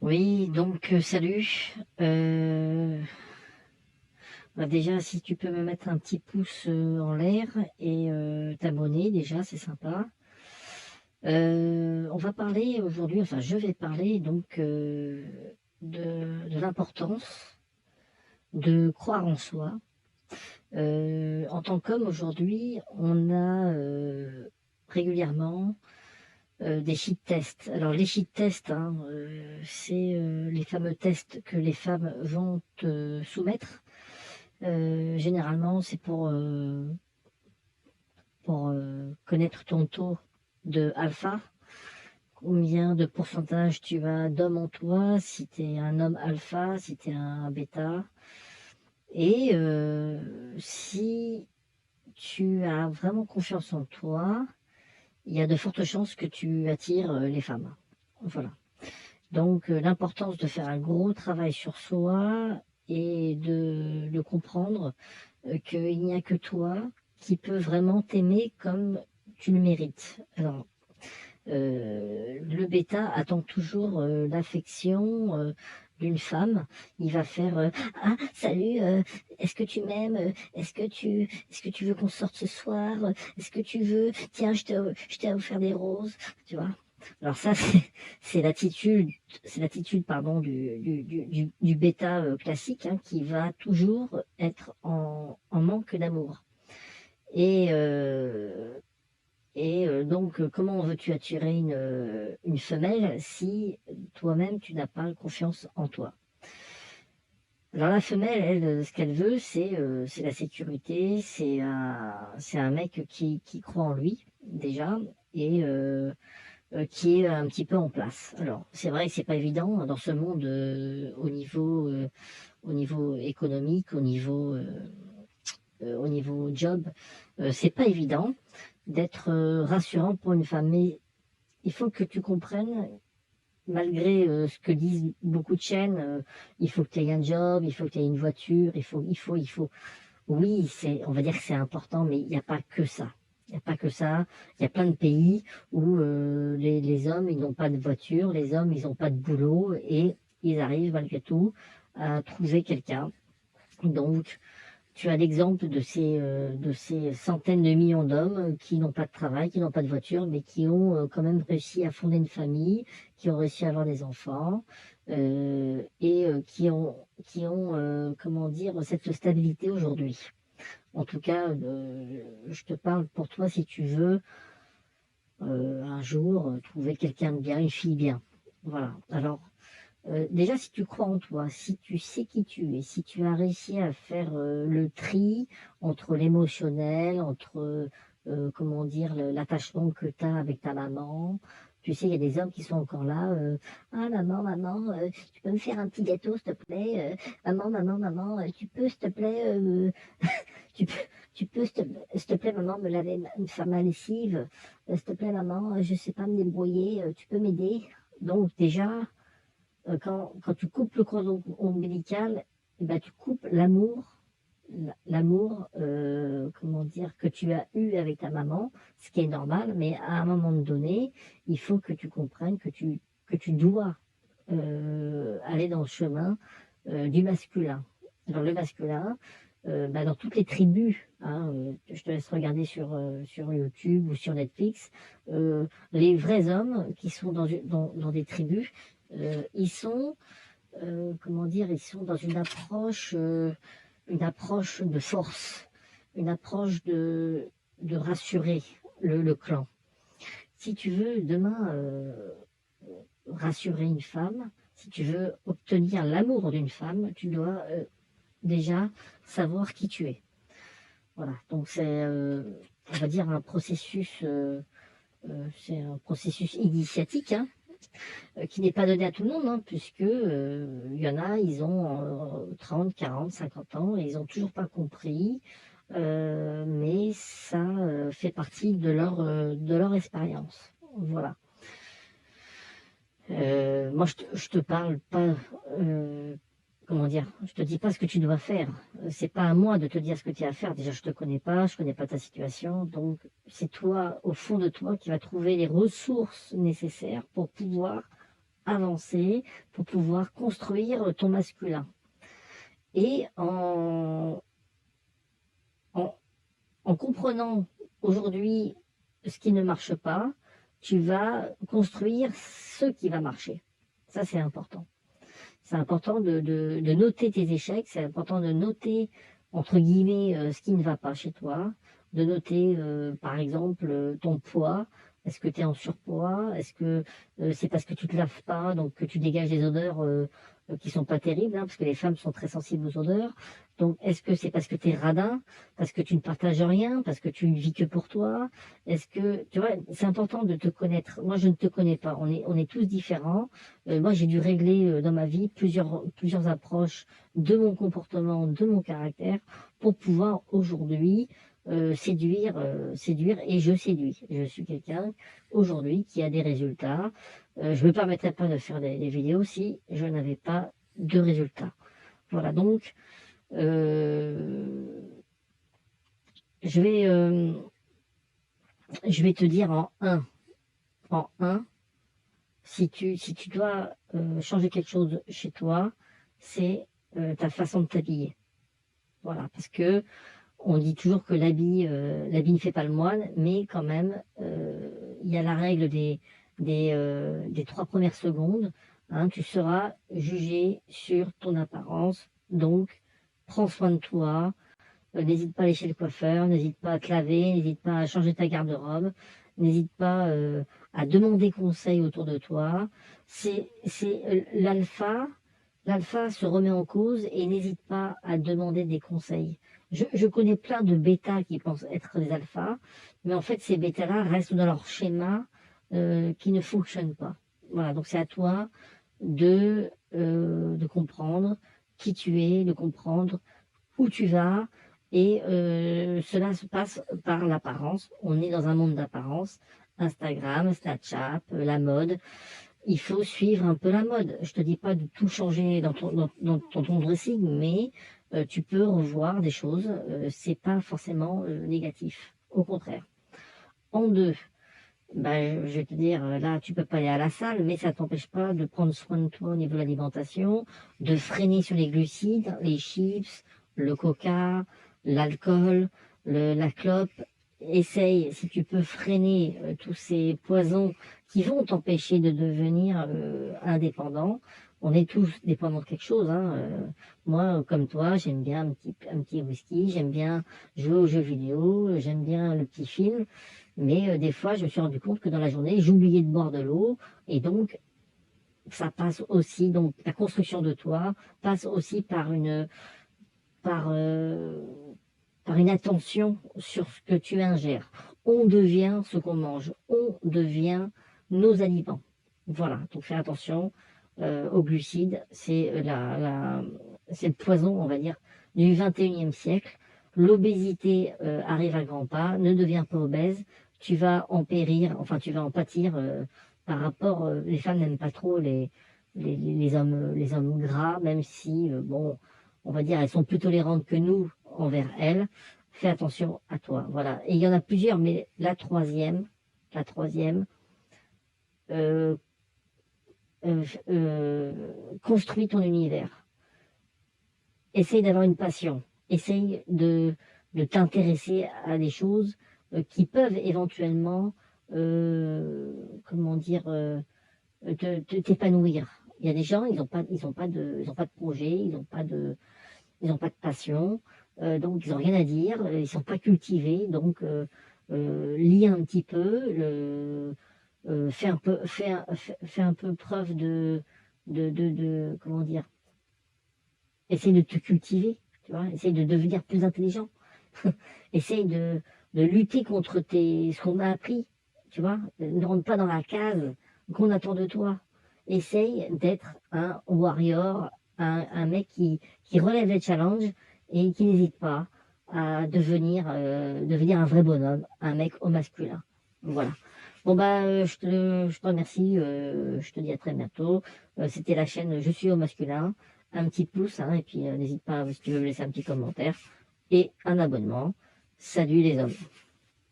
Oui, donc salut. Bah, déjà, si tu peux me mettre un petit pouce en l'air et t'abonner, déjà, c'est sympa. On va parler aujourd'hui, enfin, je vais parler donc de l'importance de croire en soi. En tant qu'homme, aujourd'hui, on a régulièrement des shit tests. Alors, les shit tests, hein, c'est les fameux tests que les femmes vont te soumettre. Généralement, c'est pour connaître ton taux de alpha, combien de pourcentage tu as d'hommes en toi, si tu es un homme alpha, si tu es un bêta. Et si tu as vraiment confiance en toi, il y a de fortes chances que tu attires les femmes. Voilà. Donc l'importance de faire un gros travail sur soi et de comprendre qu'il n'y a que toi qui peux vraiment t'aimer comme tu le mérites. Alors, le bêta attend toujours l'affection d'une femme. Il va faire ah salut, est-ce que tu m'aimes, est-ce que tu veux qu'on sorte ce soir, est-ce que tu veux, tiens je t'ai offert des roses, tu vois. Alors ça c'est l'attitude pardon du bêta classique, hein, qui va toujours être en manque d'amour. Et donc, comment veux-tu attirer une femelle si toi-même tu n'as pas confiance en toi? Alors la femelle, elle, ce qu'elle veut, c'est la sécurité, c'est un mec qui croit en lui déjà et qui est un petit peu en place. Alors c'est vrai que c'est pas évident dans ce monde au niveau économique, au niveau job, c'est pas évident d'être rassurant pour une femme. Mais il faut que tu comprennes, malgré ce que disent beaucoup de chaînes, il faut que tu aies un job, il faut que tu aies une voiture, il faut. Oui, on va dire que c'est important, mais il n'y a pas que ça. Il n'y a pas que ça. Il y a plein de pays où les hommes, ils n'ont pas de voiture, les hommes, ils n'ont pas de boulot et ils arrivent malgré tout à trouver quelqu'un. Donc, tu as l'exemple de ces centaines de millions d'hommes qui n'ont pas de travail, qui n'ont pas de voiture, mais qui ont quand même réussi à fonder une famille, qui ont réussi à avoir des enfants, et qui ont, comment dire, cette stabilité aujourd'hui. En tout cas, je te parle pour toi si tu veux un jour trouver quelqu'un de bien, une fille bien. Voilà. Alors, déjà, si tu crois en toi, si tu sais qui tu es, si tu as réussi à faire le tri entre l'émotionnel, entre, comment dire, l'attachement que tu as avec ta maman. Tu sais, il y a des hommes qui sont encore là. Ah, maman, maman, tu peux me faire un petit gâteau, s'il te plaît. Maman, maman, maman, tu peux, s'il te plaît, tu peux, tu peux, s'il te plaît, maman, me faire ma lessive. S'il te plaît, maman, je sais pas me débrouiller, tu peux m'aider. Donc, déjà, quand tu coupes le cordon ombilical, eh ben, tu coupes l'amour, comment dire, que tu as eu avec ta maman, ce qui est normal, mais à un moment donné, il faut que tu comprennes que tu dois aller dans le chemin du masculin. Alors le masculin, bah, dans toutes les tribus, hein, je te laisse regarder sur YouTube ou sur Netflix, les vrais hommes qui sont dans des tribus, ils sont, comment dire, ils sont dans une approche de force, une approche de rassurer le clan. Si tu veux demain rassurer une femme, si tu veux obtenir l'amour d'une femme, tu dois déjà savoir qui tu es. Voilà, donc on va dire, c'est un processus initiatique, hein, qui n'est pas donné à tout le monde, hein, puisque il y en a, ils ont 30, 40, 50 ans et ils n'ont toujours pas compris, mais ça fait partie de leur expérience. Voilà. Moi, je te parle pas, comment dire, je te dis pas ce que tu dois faire. C'est pas à moi de te dire ce que tu as à faire. Déjà, je te connais pas, je connais pas ta situation, donc c'est toi, au fond de toi, qui va trouver les ressources nécessaires pour pouvoir avancer, pour pouvoir construire ton masculin. Et en comprenant aujourd'hui ce qui ne marche pas, tu vas construire ce qui va marcher. Ça, c'est important. C'est important de noter tes échecs, c'est important de noter, entre guillemets, ce qui ne va pas chez toi, de noter, par exemple, ton poids. Est-ce que tu es en surpoids? Est-ce que c'est parce que tu te laves pas, donc que tu dégages des odeurs qui sont pas terribles, hein, parce que les femmes sont très sensibles aux odeurs. Donc, est-ce que c'est parce que tu es radin, parce que tu ne partages rien, parce que tu ne vis que pour toi? Est-ce que, tu vois, c'est important de te connaître. Moi, je ne te connais pas. On est tous différents. Moi, j'ai dû régler dans ma vie plusieurs approches de mon comportement, de mon caractère, pour pouvoir aujourd'hui séduire, et je séduis. Je suis quelqu'un aujourd'hui qui a des résultats. Je ne me permettrais pas de faire des vidéos si je n'avais pas de résultats. Voilà, donc euh, je vais, euh, je vais te dire en un, si tu dois changer quelque chose chez toi, c'est ta façon de t'habiller. Voilà, parce que on dit toujours que l'habit ne fait pas le moine, mais quand même, il y a la règle des 3 premières secondes. Hein, tu seras jugé sur ton apparence, donc prends soin de toi. N'hésite pas à aller chez le coiffeur, n'hésite pas à te laver, n'hésite pas à changer ta garde-robe, n'hésite pas à demander conseil autour de toi. L'alpha. L'alpha se remet en cause et n'hésite pas à demander des conseils. Je connais plein de bêtas qui pensent être des alphas, mais en fait, ces bêtas-là restent dans leur schéma qui ne fonctionne pas. Voilà, donc c'est à toi de comprendre qui tu es, de comprendre où tu vas, et cela se passe par l'apparence. On est dans un monde d'apparence. Instagram, Snapchat, la mode. Il faut suivre un peu la mode. Je te dis pas de tout changer dans ton dressing, mais tu peux revoir des choses. C'est pas forcément négatif. Au contraire. En deux, ben, je vais te dire, là, tu peux pas aller à la salle, mais ça t'empêche pas de prendre soin de toi au niveau de l'alimentation, de freiner sur les glucides, les chips, le coca, l'alcool, la clope. Essaye, si tu peux, freiner tous ces poisons qui vont t'empêcher de devenir indépendant. On est tous dépendants de quelque chose, hein. Moi, comme toi, j'aime bien un petit whisky, j'aime bien jouer aux jeux vidéo, j'aime bien le petit film. Mais des fois, je me suis rendu compte que dans la journée, j'oubliais de boire de l'eau. Et donc, ça passe aussi, donc la construction de toi passe aussi par, euh, par une attention sur ce que tu ingères. On devient ce qu'on mange. On devient nos aliments. Voilà, donc fais attention aux glucides. C'est le poison, on va dire, du 21e siècle. L'obésité arrive à grands pas. Ne deviens pas obèse. Tu vas en périr, enfin tu vas en pâtir par rapport. Les femmes n'aiment pas trop les hommes gras, même si, bon, on va dire, elles sont plus tolérantes que nous envers elles. Fais attention à toi. Voilà. Et il y en a plusieurs, mais la troisième, euh, construis ton univers. Essaye d'avoir une passion. Essaye de t'intéresser à des choses qui peuvent éventuellement, comment dire, t'épanouir. Il y a des gens, ils ont pas de projet, ils ont pas de passion, donc ils n'ont rien à dire, ils ne sont pas cultivés, donc lis un petit peu, fais un peu preuve comment dire, essaye de te cultiver, tu vois, essaye de devenir plus intelligent, essaye de lutter contre ce qu'on a appris, tu vois, ne rentre pas dans la case qu'on attend de toi. Essaye d'être un warrior, un mec qui relève les challenges et qui n'hésite pas à devenir un vrai bonhomme, un mec au masculin. Voilà. Bon bah je te remercie, je te dis à très bientôt. C'était la chaîne Je suis au masculin. Un petit pouce, hein, et puis n'hésite pas si tu veux me laisser un petit commentaire et un abonnement. Salut les hommes.